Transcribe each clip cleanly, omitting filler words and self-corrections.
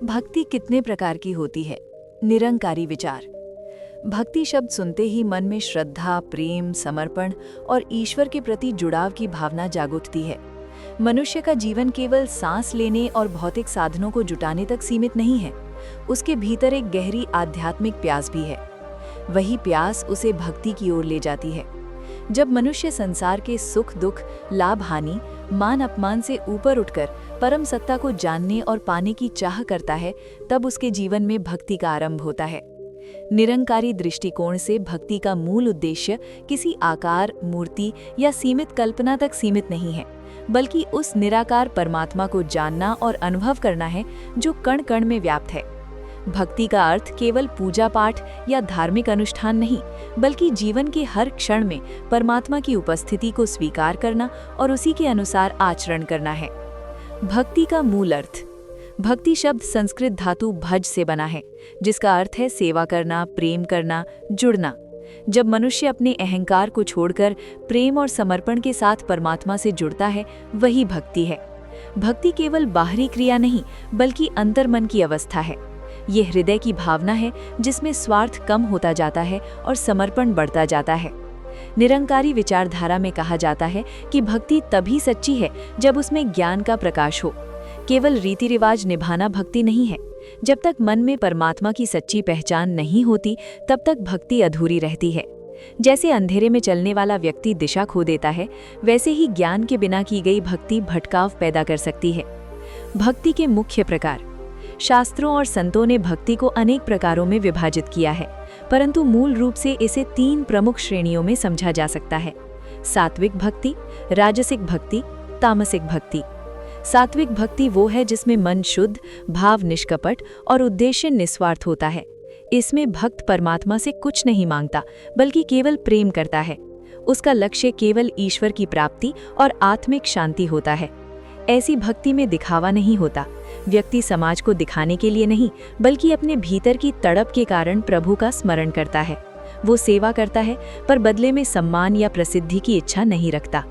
भक्ति कितने प्रकार की होती है? निरंकारी विचार। भक्ति शब्द सुनते ही मन में श्रद्धा, प्रेम, समर्पण और ईश्वर के प्रति जुड़ाव की भावना जाग उठती है। मनुष्य का जीवन केवल सांस लेने और भौतिक साधनों को जुटाने तक सीमित नहीं है। उसके भीतर एक गहरी आध्यात्मिक प्यास भी है। वही प्यास उसे भक्ति की ओर ले जाती है। जब मनुष्य संसार के सुख दुख, लाभ हानि, मान अपमान से ऊपर उठकर परम सत्ता को जानने और पाने की चाह करता है, तब उसके जीवन में भक्ति का आरंभ होता है। निरंकारी दृष्टिकोण से भक्ति का मूल उद्देश्य किसी आकार, मूर्ति या सीमित कल्पना तक सीमित नहीं है, बल्कि उस निराकार परमात्मा को जानना और अनुभव करना है जो कण कण में व्याप्त है। भक्ति का अर्थ केवल पूजा पाठ या धार्मिक अनुष्ठान नहीं, बल्कि जीवन के हर क्षण में परमात्मा की उपस्थिति को स्वीकार करना और उसी के अनुसार आचरण करना है। भक्ति का मूल अर्थ। भक्ति शब्द संस्कृत धातु भज से बना है, जिसका अर्थ है सेवा करना, प्रेम करना, जुड़ना। जब मनुष्य अपने अहंकार को छोड़कर प्रेम और समर्पण के साथ परमात्मा से जुड़ता है, वही भक्ति है। भक्ति केवल बाहरी क्रिया नहीं, बल्कि अंतर्मन की अवस्था है। ये हृदय की भावना है जिसमें स्वार्थ कम होता जाता है और समर्पण बढ़ता जाता है। निरंकारी विचारधारा में कहा जाता है कि भक्ति तभी सच्ची है जब उसमें ज्ञान का प्रकाश हो। केवल रीति रिवाज निभाना भक्ति नहीं है। जब तक मन में परमात्मा की सच्ची पहचान नहीं होती, तब तक भक्ति अधूरी रहती है। जैसे अंधेरे में चलने वाला व्यक्ति दिशा खो देता है, वैसे ही ज्ञान के बिना की गई भक्ति भटकाव पैदा कर सकती है। भक्ति के मुख्य प्रकार। शास्त्रों और संतों ने भक्ति को अनेक प्रकारों में विभाजित किया है, परंतु मूल रूप से इसे 3 प्रमुख श्रेणियों में समझा जा सकता है: सात्विक भक्ति, राजसिक भक्ति, तामसिक भक्ति। सात्विक भक्ति वो है जिसमें मन शुद्ध, भाव निष्कपट और उद्देश्य निस्वार्थ होता है। इसमें भक्त परमात्मा से कुछ नहीं मांगता, बल्कि केवल प्रेम करता है। उसका लक्ष्य केवल ईश्वर की प्राप्ति और आत्मिक शांति होता है। ऐसी भक्ति में दिखावा नहीं होता। व्यक्ति समाज को दिखाने के लिए नहीं, बल्कि अपने भीतर की तड़प के कारण प्रभु का स्मरण करता है। वो सेवा करता है, पर बदले में सम्मान या प्रसिद्धि की इच्छा नहीं रखता।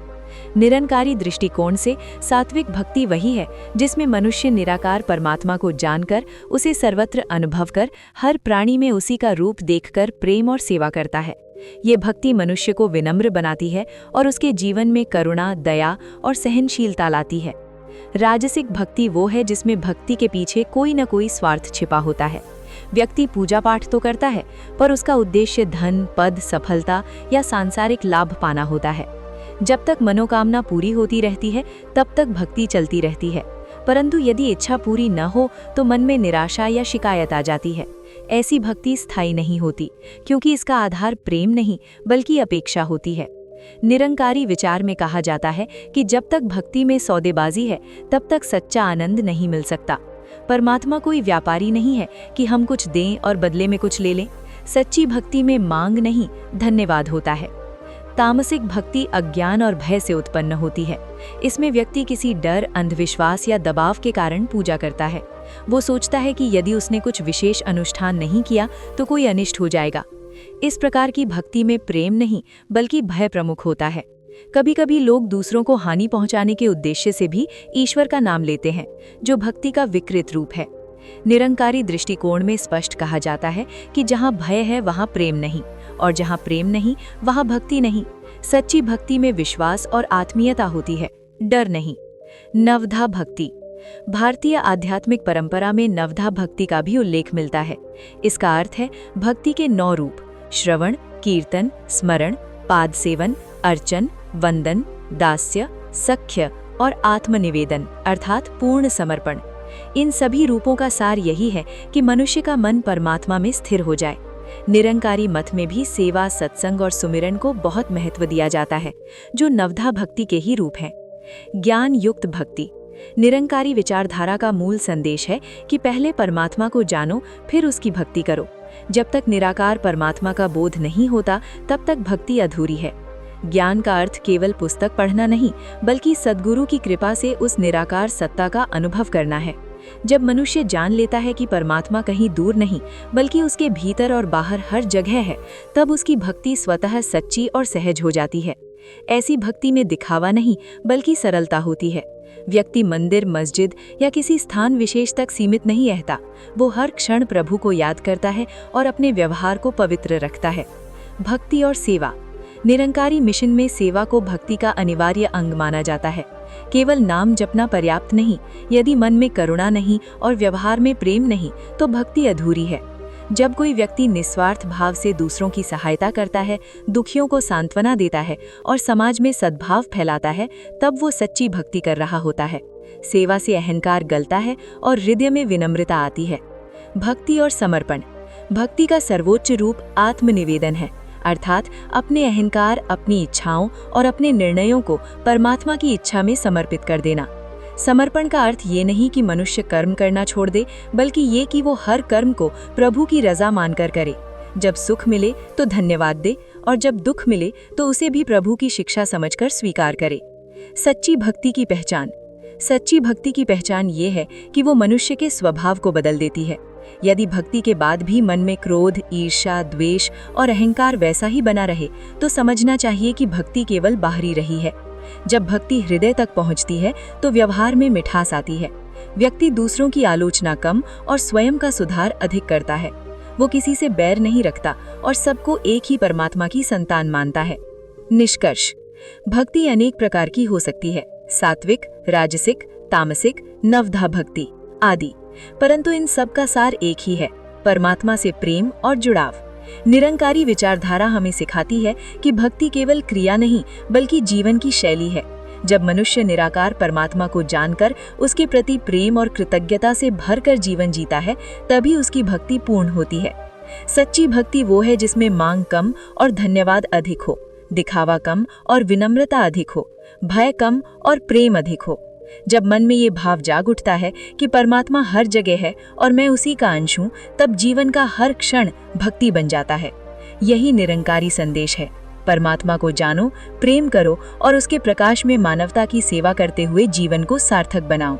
निरंकारी दृष्टिकोण से सात्विक भक्ति वही है जिसमें मनुष्य निराकार परमात्मा को जानकर, उसे सर्वत्र अनुभव कर, हर प्राणी में उसी का रूप देखकर प्रेम और सेवा करता है। ये भक्ति मनुष्य को विनम्र बनाती है और उसके जीवन में करुणा, दया और सहनशीलता लाती है। राजसिक भक्ति वो है जिसमें भक्ति के पीछे कोई न कोई स्वार्थ छिपा होता है। व्यक्ति पूजा पाठ तो करता है, पर उसका उद्देश्य धन, पद, सफलता या सांसारिक लाभ पाना होता है। जब तक मनोकामना पूरी होती रहती है, तब तक भक्ति चलती रहती है, परंतु यदि इच्छा पूरी न हो तो मन में निराशा या शिकायत आ जाती है। ऐसी भक्ति स्थायी नहीं होती, क्योंकि इसका आधार प्रेम नहीं, बल्कि अपेक्षा होती है। निरंकारी विचार में कहा जाता है कि जब तक भक्ति में सौदेबाजी है, तब तक सच्चा आनंद नहीं मिल सकता। परमात्मा कोई व्यापारी नहीं है कि हम कुछ दें और बदले में कुछ ले लें। सच्ची भक्ति में मांग नहीं, धन्यवाद होता है। तामसिक भक्ति अज्ञान और भय से उत्पन्न होती है। इसमें व्यक्ति किसी डर, अंधविश्वास या दबाव के कारण पूजा करता है। वो सोचता है कि यदि उसने कुछ विशेष अनुष्ठान नहीं किया तो कोई अनिष्ट हो जाएगा। इस प्रकार की भक्ति में प्रेम नहीं, बल्कि भय प्रमुख होता है। कभी कभी लोग दूसरों को हानि पहुंचाने के उद्देश्य से भी ईश्वर का नाम लेते हैं, जो भक्ति का विकृत रूप है। निरंकारी दृष्टिकोण में स्पष्ट कहा जाता है कि जहाँ भय है वहाँ प्रेम नहीं, और जहाँ प्रेम नहीं वहाँ भक्ति नहीं। सच्ची भक्ति में विश्वास और आत्मीयता होती है, डर नहीं। नवधा भक्ति। भारतीय आध्यात्मिक परंपरा में नवधा भक्ति का भी उल्लेख मिलता है। इसका अर्थ है भक्ति के 9 रूप: श्रवण, कीर्तन, स्मरण, पाद सेवन, अर्चन, वंदन, दास्य, सख्य और आत्मनिवेदन अर्थात पूर्ण समर्पण। इन सभी रूपों का सार यही है कि मनुष्य का मन परमात्मा में स्थिर हो जाए। निरंकारी मत में भी सेवा, सत्संग और सुमिरन को बहुत महत्व दिया जाता है, जो नवधा भक्ति के ही रूप हैं। ज्ञान युक्त भक्ति। निरंकारी विचारधारा का मूल संदेश है कि पहले परमात्मा को जानो, फिर उसकी भक्ति करो। जब तक निराकार परमात्मा का बोध नहीं होता, तब तक भक्ति अधूरी है। ज्ञान का अर्थ केवल पुस्तक पढ़ना नहीं, बल्कि सद्गुरु की कृपा से उस निराकार सत्ता का अनुभव करना है। जब मनुष्य जान लेता है कि परमात्मा कहीं दूर नहीं, बल्कि उसके भीतर और बाहर हर जगह है, तब उसकी भक्ति स्वतः सच्ची और सहज हो जाती है। ऐसी भक्ति में दिखावा नहीं बल्कि सरलता होती है। व्यक्ति मंदिर, मस्जिद या किसी स्थान विशेष तक सीमित नहीं रहता। वो हर क्षण प्रभु को याद करता है और अपने व्यवहार को पवित्र रखता है। भक्ति और सेवा। निरंकारी मिशन में सेवा को भक्ति का अनिवार्य अंग माना जाता है। केवल नाम जपना पर्याप्त नहीं, यदि मन में करुणा नहीं और व्यवहार में प्रेम नहीं तो भक्ति अधूरी है। जब कोई व्यक्ति निस्वार्थ भाव से दूसरों की सहायता करता है, दुखियों को सांत्वना देता है और समाज में सद्भाव फैलाता है, तब वो सच्ची भक्ति कर रहा होता है। सेवा से अहंकार गलता है और हृदय में विनम्रता आती है। भक्ति और समर्पण। भक्ति का सर्वोच्च रूप आत्मनिवेदन है, अर्थात अपने अहंकार, अपनी इच्छाओं और अपने निर्णयों को परमात्मा की इच्छा में समर्पित कर देना। समर्पण का अर्थ ये नहीं कि मनुष्य कर्म करना छोड़ दे, बल्कि ये कि वो हर कर्म को प्रभु की रजा मानकर करे। जब सुख मिले तो धन्यवाद दे और जब दुख मिले तो उसे भी प्रभु की शिक्षा समझकर स्वीकार करे। सच्ची भक्ति की पहचान। सच्ची भक्ति की पहचान ये है कि वो मनुष्य के स्वभाव को बदल देती है। यदि भक्ति के बाद भी मन में क्रोध, ईर्ष्या, द्वेष और अहंकार वैसा ही बना रहे तो समझना चाहिए कि भक्ति केवल बाहरी रही है। जब भक्ति हृदय तक पहुंचती है तो व्यवहार में मिठास आती है। व्यक्ति दूसरों की आलोचना कम और स्वयं का सुधार अधिक करता है। वो किसी से बैर नहीं रखता और सबको एक ही परमात्मा की संतान मानता है। निष्कर्ष। भक्ति अनेक प्रकार की हो सकती है, सात्विक, राजसिक, तामसिक, नवधा भक्ति आदि, परंतु इन सब का सार एक ही है, परमात्मा से प्रेम और जुड़ाव। निरंकारी विचारधारा हमें सिखाती है कि भक्ति केवल क्रिया नहीं बल्कि जीवन की शैली है। जब मनुष्य निराकार परमात्मा को जानकर उसके प्रति प्रेम और कृतज्ञता से भरकर जीवन जीता है, तभी उसकी भक्ति पूर्ण होती है। सच्ची भक्ति वो है जिसमें मांग कम और धन्यवाद अधिक हो, दिखावा कम और विनम्रता अधिक हो, भय कम और प्रेम अधिक हो। जब मन में ये भाव जाग उठता है कि परमात्मा हर जगह है और मैं उसी का अंश हूँ, तब जीवन का हर क्षण भक्ति बन जाता है। यही निरंकारी संदेश है। परमात्मा को जानो, प्रेम करो और उसके प्रकाश में मानवता की सेवा करते हुए जीवन को सार्थक बनाओ।